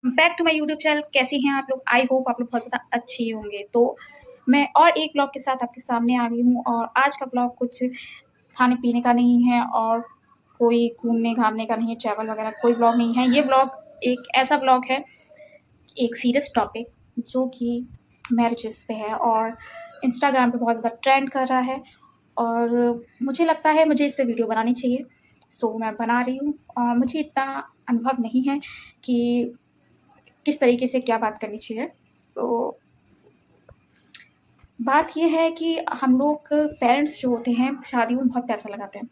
Back to my YouTube channel. कैसी हैं आप लोग? आई होप आप लोग बहुत ज़्यादा अच्छी होंगे। तो मैं और एक ब्लॉग के साथ आपके सामने आ गई हूँ और आज का ब्लॉग कुछ खाने पीने का नहीं है और कोई घूमने घामने का नहीं है, ट्रैवल वगैरह कोई ब्लॉग नहीं है। ये ब्लॉग एक ऐसा ब्लॉग है, एक सीरियस टॉपिक जो कि मैरिजेस पे है और इंस्टाग्राम पे बहुत ज़्यादा ट्रेंड कर रहा है और मुझे लगता है मुझे इस पे वीडियो बनानी चाहिए। सो मैं बना रही हूँ और मुझे इतना अनुभव नहीं है कि किस तरीके से क्या बात करनी चाहिए। तो बात ये है कि हम लोग पेरेंट्स जो होते हैं शादियों में बहुत पैसा लगाते हैं।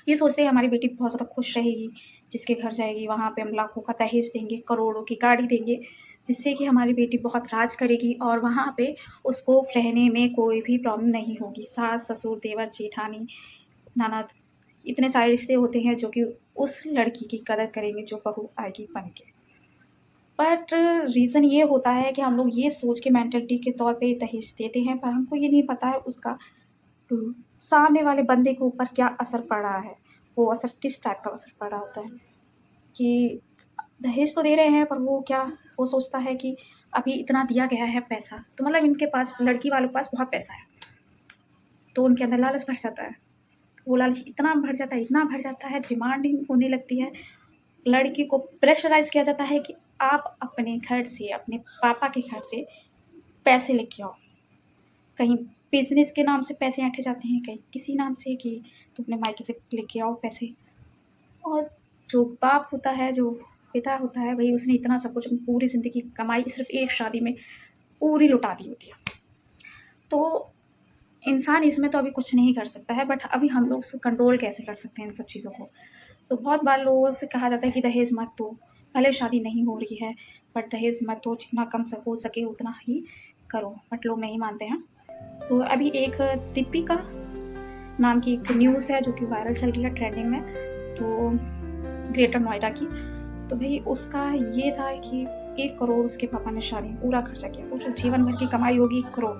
ये सोचते हैं हमारी बेटी बहुत ज़्यादा खुश रहेगी, जिसके घर जाएगी वहाँ पे हम लाखों का दहेज देंगे, करोड़ों की गाड़ी देंगे, जिससे कि हमारी बेटी बहुत राज करेगी और वहाँ पे उसको रहने में कोई भी प्रॉब्लम नहीं होगी। सास ससुर देवर जेठानी ननद इतने सारे रिश्ते होते हैं जो कि उस लड़की की कदर करेंगे जो बहू आएगी बन के। बट रीज़न ये होता है कि हम लोग ये सोच के मेंटलिटी के तौर पे दहेज देते हैं, पर हमको ये नहीं पता है उसका सामने वाले बंदे के ऊपर क्या असर पड़ रहा है, वो असर किस टाइप का असर पड़ रहा होता है। कि दहेज तो दे रहे हैं पर वो सोचता है कि अभी इतना दिया गया है पैसा, तो मतलब इनके पास लड़की वालों के पास बहुत पैसा है, तो उनके अंदर लालच भर जाता है। वो लालच इतना भर जाता है, डिमांडिंग होने लगती है। लड़की को प्रेशराइज किया जाता है कि आप अपने घर से, अपने पापा के घर से पैसे लेके आओ। कहीं बिजनेस के नाम से पैसे ऐंठे जाते हैं, कहीं किसी नाम से कि तुम अपने मायके से लेके आओ पैसे। और जो बाप होता है, जो पिता होता है, भाई उसने इतना सब कुछ अपनी पूरी ज़िंदगी की कमाई सिर्फ एक शादी में पूरी लुटा दी होती है। तो इंसान इसमें तो अभी कुछ नहीं कर सकता है, बट अभी हम लोग उसको कंट्रोल कैसे कर सकते हैं इन सब चीज़ों को। तो बहुत बार लोगों से कहा जाता है कि दहेज मत दो, भले शादी नहीं हो रही है बट दहेज मत दो, जितना कम से हो सके उतना ही करो, बट लोग नहीं मानते हैं। तो अभी एक दीपिका नाम की एक न्यूज़ है जो कि वायरल चल रही है, ट्रेंडिंग में, तो ग्रेटर नोएडा की। तो भाई उसका ये था कि 1 करोड़ उसके पापा ने शादी में पूरा खर्चा किया। सोचो, जीवन भर की कमाई होगी 1 करोड़।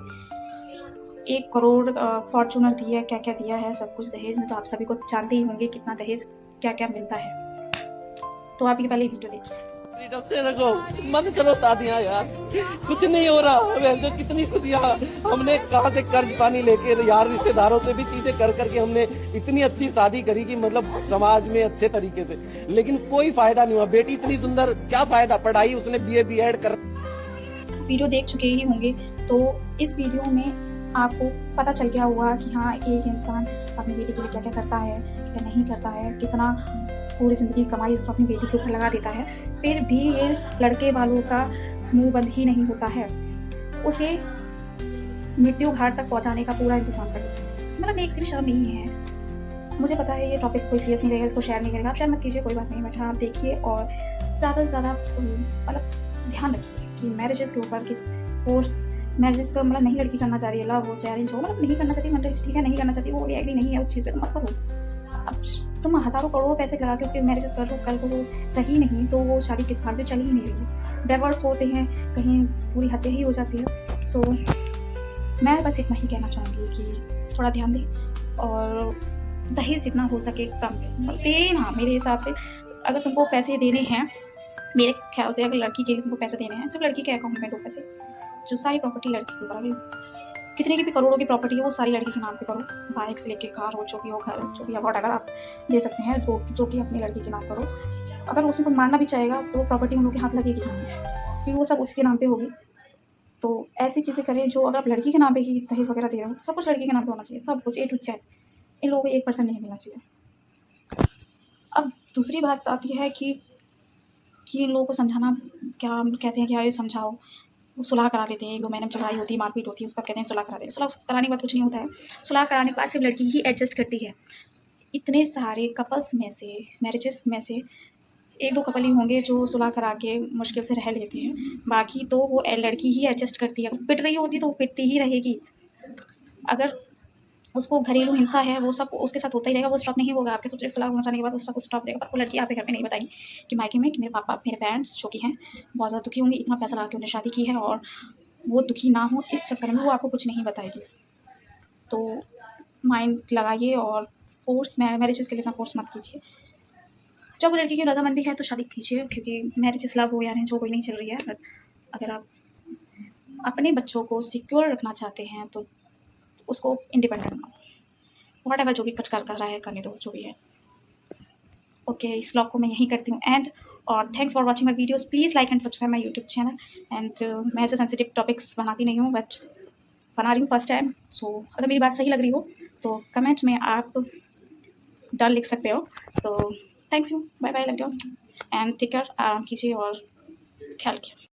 1 करोड़ फॉर्चूनर दिया, क्या क्या दिया है सब कुछ दहेज में, तो आप सभी को जानते ही होंगे कितना दहेज क्या क्या मिलता है। तो आप ये वाली वीडियो देखिए। फ्रीडम से रखो, मत करो शादियां यार, कुछ नहीं हो रहा। वैसे कितनी खुशियां हमने कहाँ से कर्ज पानी लेके यार रिश्तेदारों से भी चीजें कर करके हमने इतनी अच्छी शादी करी कि मतलब समाज में अच्छे तरीके से, लेकिन कोई फायदा नहीं हुआ। बेटी इतनी सुंदर, क्या फायदा, पढ़ाई उसने बीए बीएड कर। वीडियो देख चुके ही होंगे, तो इस वीडियो में आपको पता चल गया होगा कि हाँ, एक इंसान अपनी बेटी के लिए क्या क्या करता है, क्या नहीं करता है, कितना पूरी ज़िंदगी कमाई उसको अपनी बेटी के ऊपर लगा देता है, फिर भी ये लड़के वालों का मुंह बंद ही नहीं होता है। उसे मृत्यु घाट तक पहुंचाने का पूरा इंतजाम कर देता है। मतलब एक से भी शर्म नहीं है। मुझे पता है ये टॉपिक कोई सीरियस नहीं रहेगा, इसको शेयर नहीं करेगा, आप शेयर मत कीजिए, कोई बात नहीं, बट हाँ आप देखिए और ज़्यादा से ज़्यादा मतलब ध्यान रखिए कि मैरिजेस के ऊपर किस फोर्स मैरिजेस का मतलब नहीं लड़की करना चाह रही है, लव हो चैलेंज हो, मतलब नहीं करना चाहती, मतलब ठीक है नहीं करना चाहती, वो एग्री नहीं है उस चीज़ पे, तो मत करो। अब तुम हज़ारों करोड़ों पैसे लगा के उसके मैरिजेस कर लो, कल को वो रही नहीं तो वो शादी किस हाल में चल ही नहीं रही, डाइवोर्स होते हैं, कहीं पूरी हत्या ही हो जाती है। सो मैं बस इतना ही कहना चाहूँगी कि थोड़ा ध्यान दें और दहेज जितना हो सके कम दें, देना मेरे हिसाब से। अगर तुमको पैसे देने हैं, मेरे ख्याल से अगर लड़की के लिए तुमको पैसे देने हैं, सिर्फ लड़की के अकाउंट में दो पैसे, जो सारी प्रॉपर्टी लड़की के ऊपर आ गई, कितने की भी करोड़ों की प्रॉपर्टी है वो सारी लड़की के नाम पे करो। बाइक से लेके कार हो, जो भी हो, घर जो भी अवार्ड अगर आप दे सकते हैं, जो कि अपनी लड़की के नाम करो। अगर उसी को मारना भी चाहेगा तो प्रॉपर्टी उन लोग के हाथ लगेगी नहीं, क्योंकि वो सब उसके नाम पे होगी। तो ऐसी चीज़ें करें जो, अगर आप लड़की के नाम पे ही दहेज वगैरह दे रहे हो, सब कुछ लड़की के नाम पे होना चाहिए, सब कुछ A to Z। इन लोगों को 1% नहीं मिलना चाहिए। अब दूसरी बात आती है कि इन लोगों को समझाना, क्या कहते हैं कि यार ये समझाओ, वो सुलह करा देते हैं, 1-2 महीने में झगड़ाई होती है, मारपीट होती है, उसके बाद कहते हैं सुलह करा देते हैं। सुलह कराने के बाद कुछ नहीं होता है, सुलह कराने के बाद सिर्फ लड़की ही एडजस्ट करती है। इतने सारे कपल्स में से, मैरिजेस में से 1-2 कपल ही होंगे जो सुलह करा के मुश्किल से रह लेते हैं, बाकी तो वो लड़की ही एडजस्ट करती है। अगर पिट रही होती तो वो पिटती ही रहेगी। अगर उसको घरेलू हिंसा है वो सब उसके साथ होता ही रहेगा, वो स्टॉप नहीं होगा। आपके सोच सुलह पहुँचाने के बाद उसका कुछ स्टॉप देगा, पर वो लड़की आपके घर में नहीं बताएगी कि मायके में कि मेरे पापा, मेरे पेरेंट्स जो कि हैं बहुत ज़्यादा दुखी होंगे, इतना पैसा लगा के उन्हें शादी की है और वो दुखी ना हो, इस चक्कर में वो आपको कुछ नहीं बताएगी। तो माइंड लगाइए और फोर्स मैरिजेस के लिए इतना फोर्स मत कीजिए। जब लड़की की रजामंदी है तो शादी कीजिए, क्योंकि मैरिज इज़ लव हो या नहीं जो कोई नहीं चल रही है, बट अगर आप अपने बच्चों को सिक्योर रखना चाहते हैं तो उसको इंडिपेंडेंट बनाओ। व्हाटएवर जो भी कर रहा है करने दो, जो भी है। ओके, इस व्लॉग को मैं यहीं करती हूँ एंड, और thanks for watching my videos. Please like and subscribe my YouTube channel and मैं ऐसे सेंसिटिव टॉपिक्स बनाती नहीं हूँ, बट बना रही हूँ फर्स्ट टाइम। सो अगर मेरी बात सही लग रही हो तो कमेंट में आप डर लिख सकते हो। So thanks you, bye bye, love you and take care. आराम कीजिए और ख्याल रखिए।